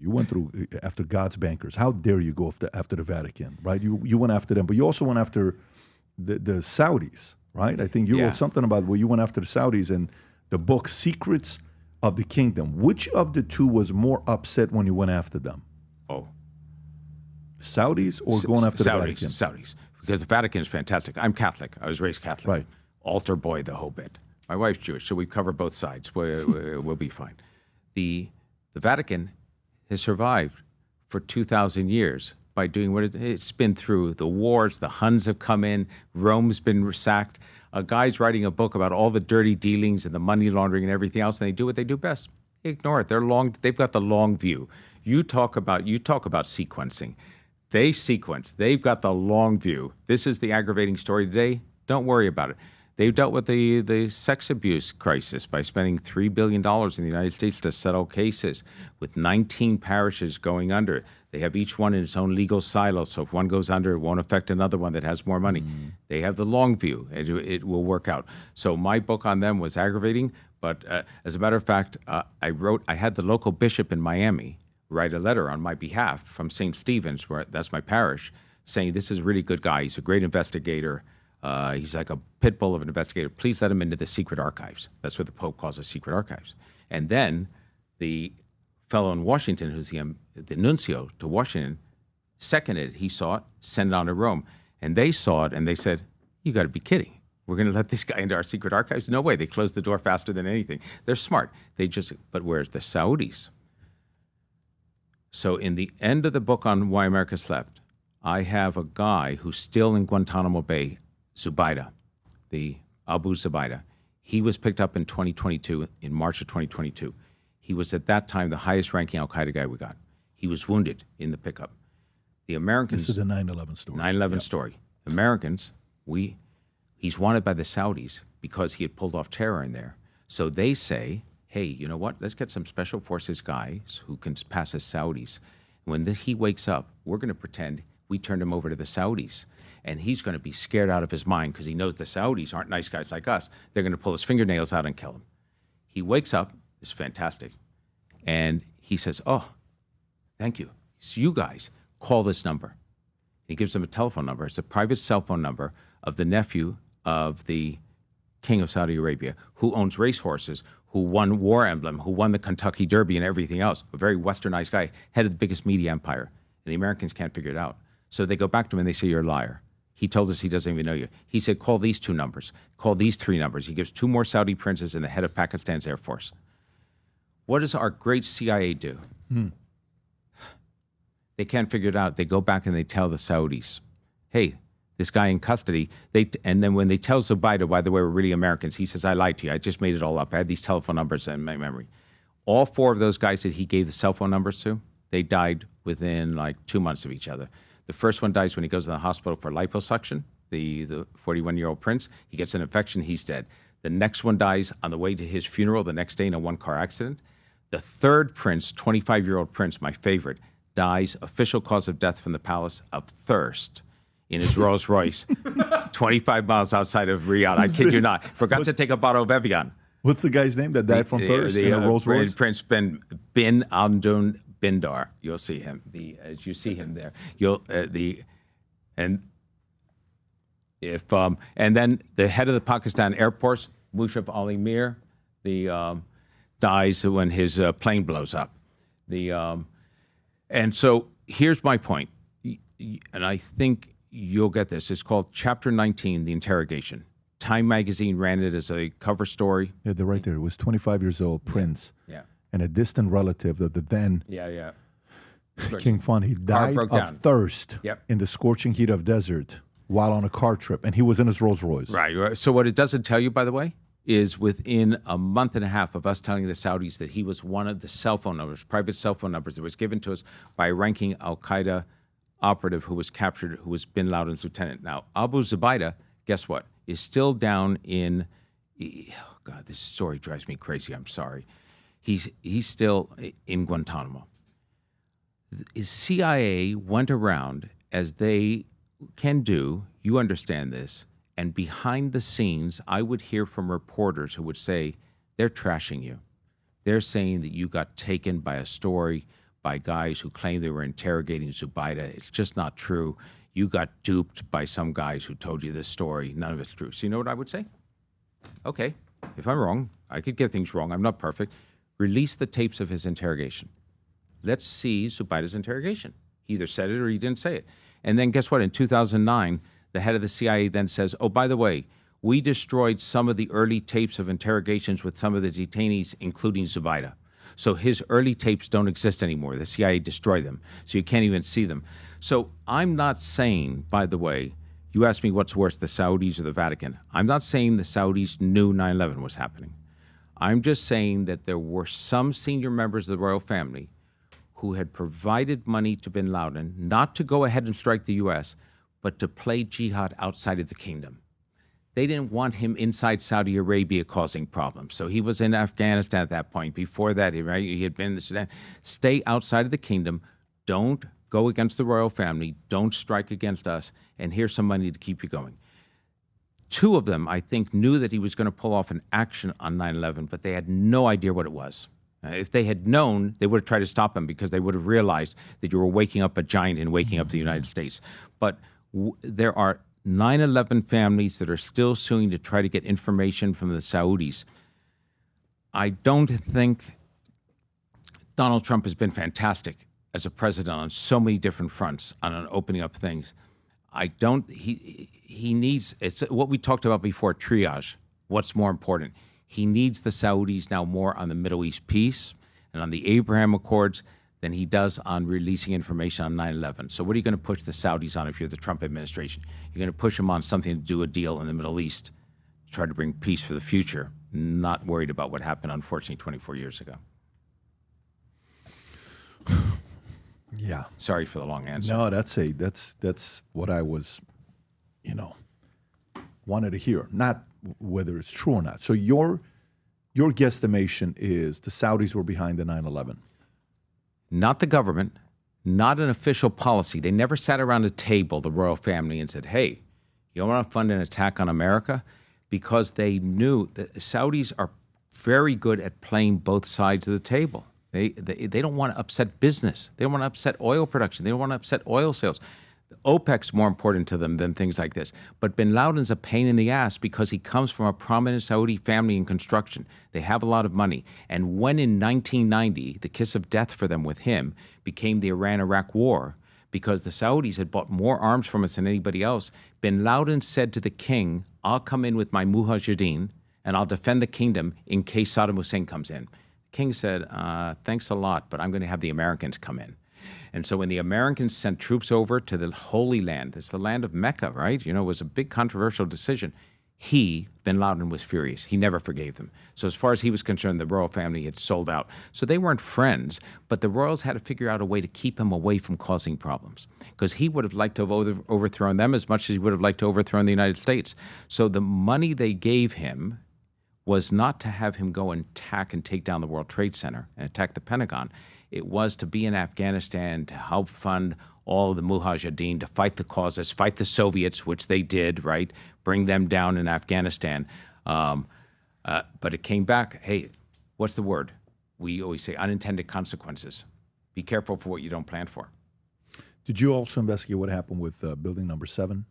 You went through after God's bankers. How dare you go after the Vatican, right? You went after them, but you also went after the Saudis, right? I think you wrote something about where you went after the Saudis and the book Secrets of the Kingdom. Which of the two was more upset when you went after them? Oh. Saudis or going after the Vatican? Saudis. Because the Vatican is fantastic. I'm Catholic. I was raised Catholic. Right. Altar boy, the whole bit. My wife's Jewish, so we cover both sides. We'll be fine. The Vatican has survived for 2,000 years by doing what it's been through. The wars, the Huns have come in, Rome's been sacked. A guy's writing a book about all the dirty dealings and the money laundering and everything else, and they do what they do best. They ignore it. They've got the long view. You talk about sequencing. They sequence. They've got the long view. This is the aggravating story today. Don't worry about it. They've dealt with the sex abuse crisis by spending $3 billion in the United States to settle cases, with 19 parishes going under. They have each one in its own legal silo, so if one goes under, it won't affect another one that has more money. They have the long view. It will work out. So my book on them was aggravating, but as a matter of fact, I had the local bishop in Miami write a letter on my behalf from St. Stephen's, that's my parish, saying this is a really good guy. He's a great investigator. He's like a pit bull of an investigator. Please let him into the secret archives. That's what the Pope calls the secret archives. And then the fellow in Washington, who's the nuncio to Washington, seconded it. He saw it, sent it on to Rome. And they saw it, and they said, you got to be kidding. We're going to let this guy into our secret archives? No way. They closed the door faster than anything. They're smart. But where's the Saudis? So in the end of the book on Why America Slept, I have a guy who's still in Guantanamo Bay, Zubaydah, the Abu Zubaydah. He was picked up in 2022, in March of 2022. He was at that time the highest ranking Al-Qaeda guy we got. He was wounded in the pickup. The Americans... This is the 9/11 story. 9/11 story. Americans, he's wanted by the Saudis because he had pulled off terror in there. So they say, hey, you know what? Let's get some special forces guys who can pass as Saudis. When he wakes up, we're going to pretend we turned him over to the Saudis. And he's going to be scared out of his mind because he knows the Saudis aren't nice guys like us. They're going to pull his fingernails out and kill him. He wakes up. It's fantastic. And he says, oh, thank you. It's you guys. Call this number. He gives them a telephone number. It's a private cell phone number of the nephew of the king of Saudi Arabia, who owns racehorses, who won War Emblem, who won the Kentucky Derby and everything else. A very westernized guy, head of the biggest media empire. And the Americans can't figure it out. So they go back to him and they say, you're a liar. He told us he doesn't even know you. He said, call these 2 numbers. Call these 3 numbers. He gives 2 more Saudi princes and the head of Pakistan's Air Force. What does our great CIA do? They can't figure it out. They go back and they tell the Saudis, hey, this guy in custody. And then when they tell Zubaydah, by the way, we're really Americans, he says, I lied to you. I just made it all up. I had these telephone numbers in my memory. All 4 of those guys that he gave the cell phone numbers to, they died within like 2 months of each other. The first one dies when he goes to the hospital for liposuction, the 41-year-old prince. He gets an infection, he's dead. The next one dies on the way to his funeral the next day in a 1-car accident. The third prince, 25-year-old prince, my favorite, dies, official cause of death from the palace of thirst in his Rolls Royce, 25 miles outside of Riyadh. I kid you not. Forgot to take a bottle of Evian. What's the guy's name that died from thirst in a Rolls Royce? Prince bin Abdul Bindar. You'll see him. As you see him there, and then the head of the Pakistan Air Force, Musharraf Ali Mir, dies when his plane blows up. And so here's my point, and I think you'll get this. It's called Chapter 19, The Interrogation. Time magazine ran it as a cover story. Yeah, they're right there. It was 25 years old, Prince. Yeah. And a distant relative of the then King Fahd. He died of thirst in the scorching heat of desert while on a car trip, and he was in his Rolls Royce. Right. So what it doesn't tell you, by the way, is within a month and a half of us telling the Saudis that he was one of the cell phone numbers, private cell phone numbers that was given to us by a ranking Al-Qaeda operative who was captured, who was bin Laden's lieutenant. Now, Abu Zubaydah, guess what, is still down in, oh God, this story drives me crazy, I'm sorry. He's still in Guantanamo. The CIA went around, as they can do, you understand this, and behind the scenes, I would hear from reporters who would say, they're trashing you. They're saying that you got taken by a story by guys who claim they were interrogating Zubaydah. It's just not true. You got duped by some guys who told you this story. None of it's true. So you know what I would say? Okay, if I'm wrong, I could get things wrong. I'm not perfect. Release the tapes of his interrogation. Let's see Zubaydah's interrogation. He either said it or he didn't say it. And then guess what? In 2009, the head of the CIA then says, oh, by the way, we destroyed some of the early tapes of interrogations with some of the detainees, including Zubaydah. So his early tapes don't exist anymore. The CIA destroyed them, so you can't even see them. So I'm not saying, by the way, you asked me what's worse, the Saudis or the Vatican. I'm not saying the Saudis knew 9/11 was happening. I'm just saying that there were some senior members of the royal family who had provided money to bin Laden, not to go ahead and strike the U.S., but to play jihad outside of the kingdom. They didn't want him inside Saudi Arabia causing problems. So he was in Afghanistan at that point. Before that, right, he had been in the Sudan. Stay outside of the kingdom. Don't go against the royal family. Don't strike against us. And here's some money to keep you going. Two of them, I think, knew that he was going to pull off an action on 9/11, but they had no idea what it was. If they had known, they would have tried to stop him because they would have realized that you were waking up a giant and waking up the United States. But there are 9/11 families that are still suing to try to get information from the Saudis. I don't think Donald Trump has been fantastic as a president on so many different fronts on opening up things. He needs, it's what we talked about before, triage. What's more important? He needs the Saudis now more on the Middle East peace and on the Abraham Accords than he does on releasing information on 9/11. So what are you going to push the Saudis on if you're the Trump administration? You're going to push them on something to do a deal in the Middle East to try to bring peace for the future, not worried about what happened, unfortunately, 24 years ago. Yeah. Sorry for the long answer. No, that's what I was, wanted to hear, not whether it's true or not. So your guesstimation is the Saudis were behind the 9/11. Not the government, not an official policy. They never sat around a table, the royal family, and said, hey, you want to fund an attack on America? Because they knew that the Saudis are very good at playing both sides of the table. They don't want to upset business. They don't want to upset oil production. They don't want to upset oil sales. OPEC's more important to them than things like this. But bin Laden's a pain in the ass because he comes from a prominent Saudi family in construction. They have a lot of money. And when in 1990, the kiss of death for them with him became the Iran-Iraq war, because the Saudis had bought more arms from us than anybody else, bin Laden said to the king, I'll come in with my mujahideen and I'll defend the kingdom in case Saddam Hussein comes in. The king said, thanks a lot, but I'm going to have the Americans come in. And so when the Americans sent troops over to the Holy Land, it's the land of Mecca, right? It was a big controversial decision. Bin Laden was furious. He never forgave them. So as far as he was concerned, the royal family had sold out. So they weren't friends, but the royals had to figure out a way to keep him away from causing problems, because he would have liked to have overthrown them as much as he would have liked to overthrow the United States. So the money they gave him was not to have him go and attack and take down the World Trade Center and attack the Pentagon. It was to be in Afghanistan to help fund all of the mujahideen, to fight the causes, fight the Soviets, which they did, right? Bring them down in Afghanistan. But it came back, hey, what's the word? We always say unintended consequences. Be careful for what you don't plan for. Did you also investigate what happened with building number 7?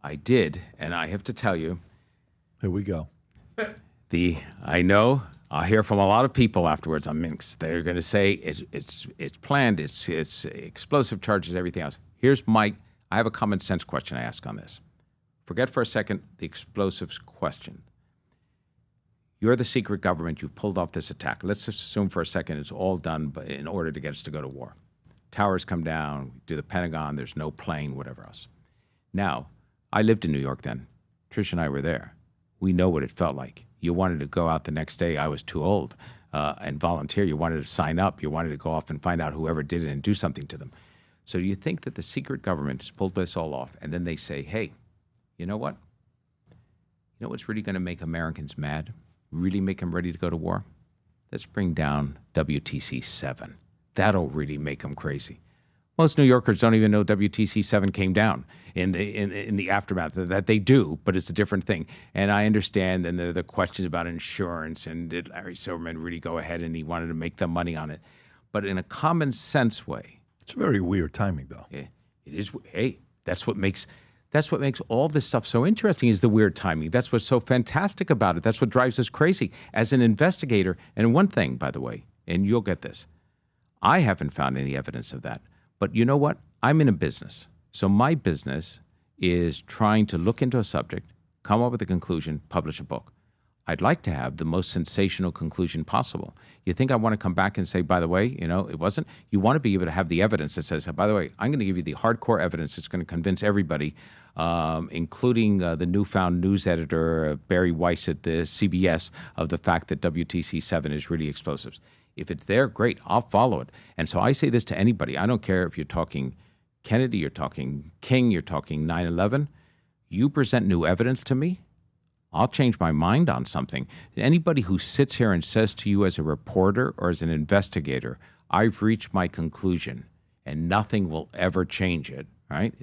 I did, and I have to tell you. Here we go. I know I'll hear from a lot of people afterwards on Minx. They're going to say it's planned, it's explosive charges, everything else. I have a common sense question I ask on this. Forget for a second the explosives question. You're the secret government. You've pulled off this attack. Let's assume for a second it's all done in order to get us to go to war. Towers come down, do the Pentagon, there's no plane, whatever else. Now, I lived in New York then. Trish and I were there. We know what it felt like. You wanted to go out the next day. I was too old and volunteer. You wanted to sign up. You wanted to go off and find out whoever did it and do something to them. So do you think that the secret government has pulled this all off, and then they say, hey, you know what? You know what's really going to make Americans mad? Really make them ready to go to war? Let's bring down WTC 7. That'll really make them crazy. Most New Yorkers don't even know WTC 7 came down in the aftermath. That they do, but it's a different thing. And I understand, and there are the questions about insurance, and did Larry Silverman really go ahead and he wanted to make the money on it? but in a common sense way. It's very weird timing, though. It is. Hey, that's what makes all this stuff so interesting, is the weird timing. That's what's so fantastic about it. That's what drives us crazy as an investigator. And one thing, by the way, and you'll get this, I haven't found any evidence of that. But you know what? I'm in a business. So my business is trying to look into a subject, come up with a conclusion, publish a book. I'd like to have the most sensational conclusion possible. You think I want to come back and say, by the way, it wasn't? You want to be able to have the evidence that says, by the way, I'm going to give you the hardcore evidence that's going to convince everybody, including the newfound news editor, Barry Weiss at the CBS, of the fact that WTC7 is really explosives. If it's there, great, I'll follow it. And so I say this to anybody. I don't care if you're talking Kennedy, you're talking King, you're talking 9/11. You present new evidence to me, I'll change my mind on something. Anybody who sits here and says to you as a reporter or as an investigator, I've reached my conclusion and nothing will ever change it, right?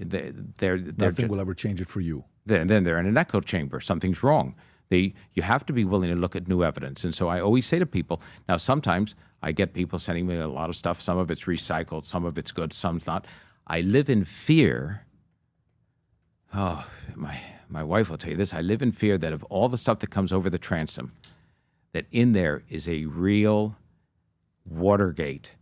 Nothing will ever change it for you. Then they're in an echo chamber. Something's wrong. You have to be willing to look at new evidence. And so I always say to people, now sometimes I get people sending me a lot of stuff. Some of it's recycled, some of it's good, some's not. I live in fear. Oh, my wife will tell you this. I live in fear that of all the stuff that comes over the transom, that in there is a real Watergate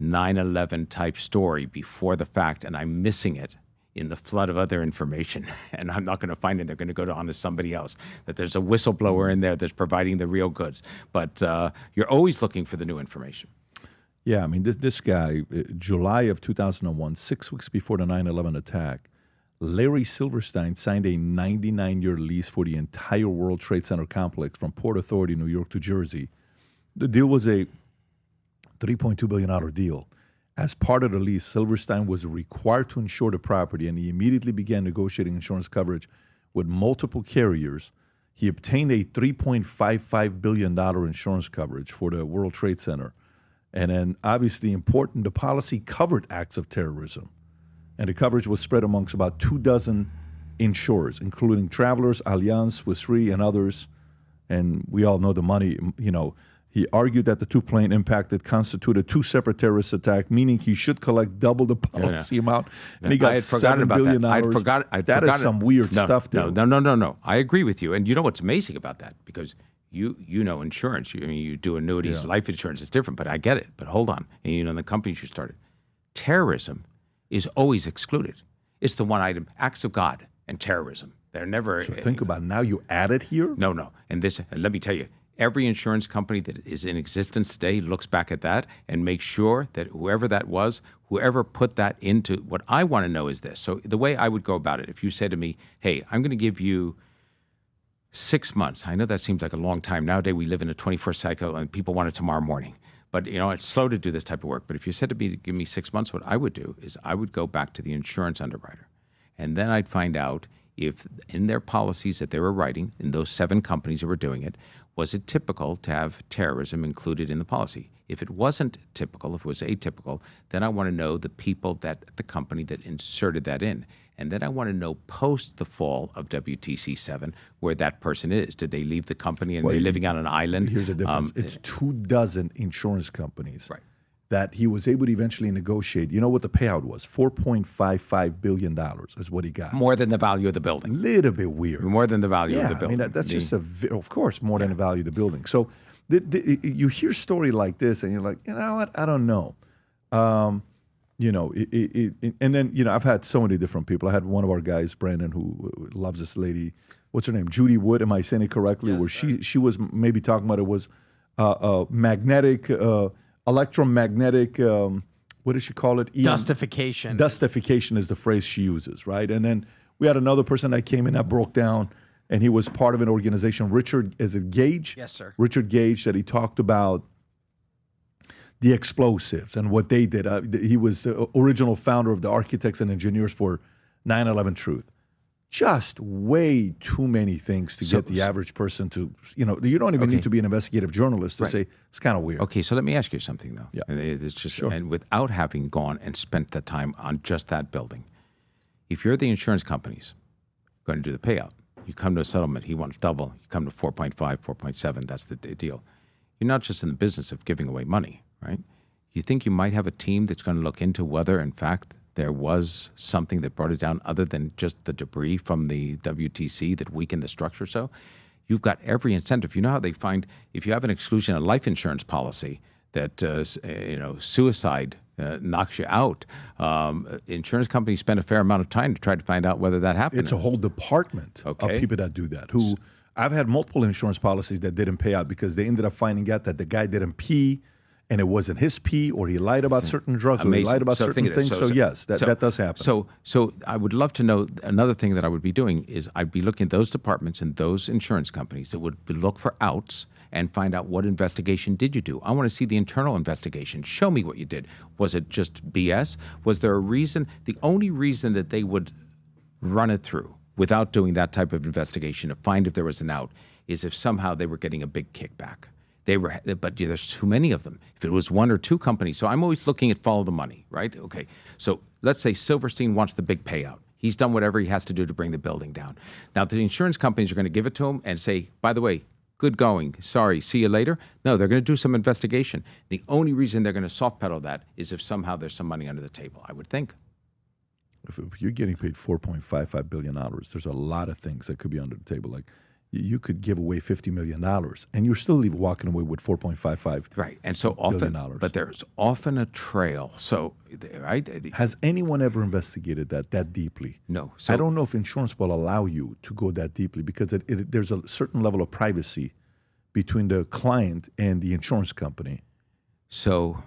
9/11 type story before the fact, and I'm missing it in the flood of other information, and I'm not going to find it. They're going to go on to somebody else, that there's a whistleblower in there that's providing the real goods. But you're always looking for the new information. Yeah, I mean, this guy, July of 2001, 6 weeks before the 9/11 attack, Larry Silverstein signed a 99-year lease for the entire World Trade Center complex from Port Authority, New York to Jersey. The deal was a $3.2 billion deal. As part of the lease, Silverstein was required to insure the property, and he immediately began negotiating insurance coverage with multiple carriers. He obtained a $3.55 billion insurance coverage for the World Trade Center. And then, obviously important, the policy covered acts of terrorism. And the coverage was spread amongst about 24 insurers, including Travelers, Allianz, Swiss Re, and others. And we all know the money, He argued that the two-plane impact constituted two separate terrorist attacks, meaning he should collect double the policy amount. And he got $7 billion. That is some weird stuff, dude. No. I agree with you. And you know what's amazing about that? Because you know insurance. You do annuities, life insurance. It's different, but I get it. But hold on. And the companies you started. Terrorism is always excluded. It's the one item, acts of God and terrorism. They're never... So think about it. Now you add it here? No. And let me tell you, every insurance company that is in existence today looks back at that and makes sure that whoever put that into... What I want to know is this. So the way I would go about it, if you said to me, hey, I'm going to give you 6 months. I know that seems like a long time. Nowadays, we live in a 24 cycle and people want it tomorrow morning. But, it's slow to do this type of work. But if you said to me to give me 6 months, what I would do is I would go back to the insurance underwriter. And then I'd find out if in their policies that they were writing, in those 7 companies that were doing it, was it typical to have terrorism included in the policy? If it wasn't typical, if it was atypical, then I want to know the people the company that inserted that in. And then I want to know post the fall of WTC7 where that person is. Did they leave the company and they're living on an island? Here's the difference. It's 24 insurance companies that he was able to eventually negotiate. You know what the payout was? $4.55 billion is what he got. More than the value of the building. Little bit weird. More than the value of the building. I mean, that's just of course, more than the value of the building. So you hear a story like this and you're like, you know what? I don't know. And then, I've had so many different people. I had one of our guys, Brandon, who loves this lady. What's her name? Judy Wood. Am I saying it correctly? Yes, where she was maybe talking about it was magnetic, electromagnetic, what does she call it? Dustification. Dustification is the phrase she uses, right? And then we had another person that came in that broke down, and he was part of an organization, is it Gage? Yes, sir. Richard Gage, that he talked about the explosives and what they did. He was the original founder of the Architects and Engineers for 9/11 Truth. Just way too many things to get the average person to, you don't even need to be an investigative journalist to say it's kind of weird. Okay, so let me ask you something, though. Yeah. It's just, and without having gone and spent the time on just that building, if you're the insurance companies going to do the payout, you come to a settlement, he wants double, you come to 4.5, 4.7, that's the deal. You're not just in the business of giving away money, right? you think you might have a team that's going to look into whether, in fact, there was something that brought it down other than just the debris from the WTC that weakened the structure. So you've got every incentive. You know how they find, if you have an exclusion in a life insurance policy, that suicide knocks you out. Insurance companies spend a fair amount of time to try to find out whether that happened. It's a whole department of people that do that. I've had multiple insurance policies that didn't pay out because they ended up finding out that the guy didn't pee, and it wasn't his pee, or he lied about certain drugs, or he lied about certain things. So yes, that does happen. So I would love to know, another thing that I would be doing is I'd be looking at those departments and those insurance companies that would look for outs and find out what investigation did you do. I want to see the internal investigation. Show me what you did. Was it just BS? Was there a reason? The only reason that they would run it through without doing that type of investigation to find if there was an out is if somehow they were getting a big kickback. But there's too many of them. If it was one or two companies, so I'm always looking at follow the money, right? Okay, so let's say Silverstein wants the big payout. He's done whatever he has to do to bring the building down. Now the insurance companies are going to give it to him and say, by the way, good going, sorry, see you later. No, they're going to do some investigation. The only reason they're going to soft pedal that is if somehow there's some money under the table, I would think. If you're getting paid $4.55 billion, there's a lot of things that could be under the table. Like you could give away $50 million and you're still walking away with $4.55 right. And so often, but there's often a trail. So, right? Has anyone ever investigated that deeply? No. So, I don't know if insurance will allow you to go that deeply because there's a certain level of privacy between the client and the insurance company. So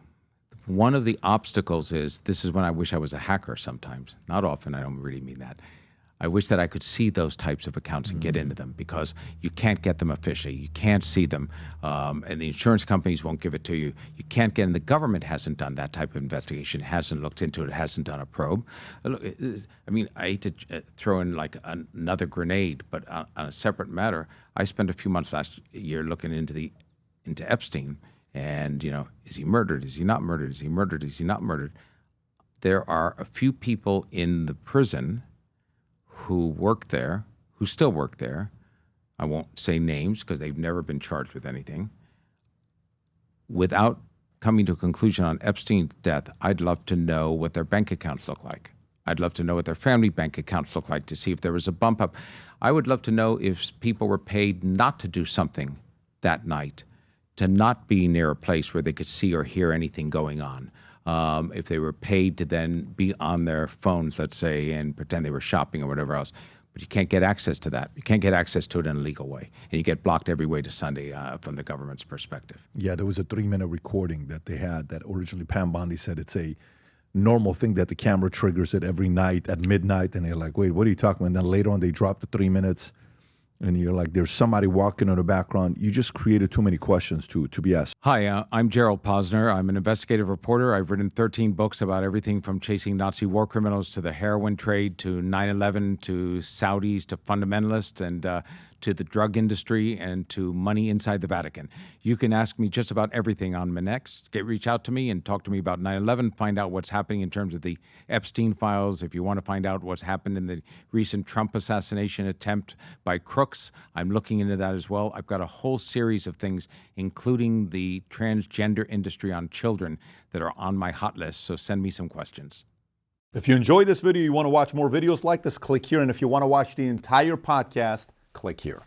one of the obstacles is, this is when I wish I was a hacker sometimes. Not often, I don't really mean that. I wish that I could see those types of accounts and get into them because you can't get them officially. You can't see them, and the insurance companies won't give it to you. You can't get in. The government hasn't done that type of investigation, hasn't looked into it, hasn't done a probe. I mean, I hate to throw in like another grenade, but on a separate matter, I spent a few months last year looking into Epstein, and is he murdered? Is he not murdered? Is he murdered? Is he not murdered? There are a few people in the prison who work there, who still work there. I won't say names because they've never been charged with anything. Without coming to a conclusion on Epstein's death, I'd love to know what their bank accounts look like. I'd love to know what their family bank accounts look like to see if there was a bump up. I would love to know if people were paid not to do something that night, to not be near a place where they could see or hear anything going on. If they were paid to then be on their phones, let's say, and pretend they were shopping or whatever else. But you can't get access to that. You can't get access to it in a legal way. And you get blocked every way to Sunday from the government's perspective. Yeah, there was a 3-minute recording that they had that originally Pam Bondi said it's a normal thing that the camera triggers it every night at midnight. And they're like, wait, what are you talking about? And then later on, they dropped the 3 minutes. And you're like, there's somebody walking in the background. You just created too many questions to be asked. Hi, I'm Gerald Posner. I'm an investigative reporter. I've written 13 books about everything from chasing Nazi war criminals to the heroin trade to 9/11 to Saudis to fundamentalists and to the drug industry and to money inside the Vatican. You can ask me just about everything on my next. Reach out to me and talk to me about 9/11, find out what's happening in terms of the Epstein files. If you want to find out what's happened in the recent Trump assassination attempt by crooks, I'm looking into that as well. I've got a whole series of things, including the transgender industry on children, that are on my hot list, so send me some questions. If you enjoyed this video, you want to watch more videos like this, click here. And if you want to watch the entire podcast, click here.